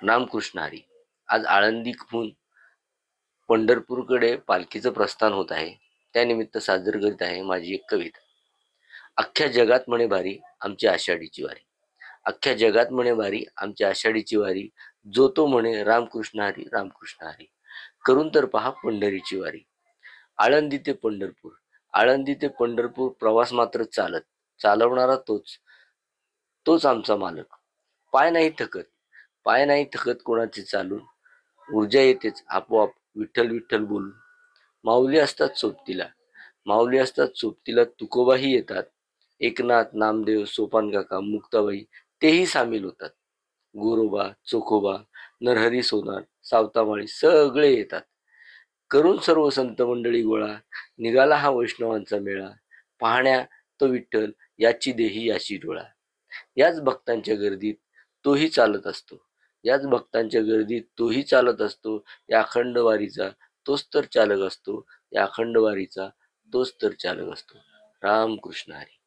रामकृष्ण हरी. आज आळंदीहून पंढरपूरकडे पालखीचं प्रस्थान होत आहे. त्यानिमित्त सादर करीत आहे माझी एक कविता. अख्ख्या जगात म्हणे भारी आमची आषाढीची वारी. अख्ख्या जगात म्हणे भारी आमची आषाढीची वारी. जो तो म्हणे रामकृष्ण हरी रामकृष्ण हरी. करून तर पहा पंढरीची वारी. आळंदी ते पंढरपूर. आळंदी ते पंढरपूर प्रवास मात्र चालत. चालवणारा तोच. तोच आमचा मालक. पाय नाही थकत. पाय नाही थकत कोणाचे चालून. ऊर्जा येतेच आपोआप विठ्ठल विठ्ठल बोलून. माऊली असतात सोबतीला. माऊली असतात सोबतीला तुकोबाही येतात. एकनाथ, नामदेव, सोपान काका, मुक्ताबाई तेही सामील होतात. गोरोबा, चोखोबा, नरहरी सोनार, सावतामाळी सगळे येतात. करून सर्व संत मंडळी गोळा. निघाला हा वैष्णवांचा मेळा. पाहण्या तो विठ्ठल याची देही याची डोळा. याच भक्तांच्या गर्दीत तोही चालत असतो. याच भक्तांच्या गर्दीत तोही चालत असतो. या अखंड वारीचा तोच तर चालक असतो. या अखंड वारीचा तोच तर चालक असतो. रामकृष्ण हरी.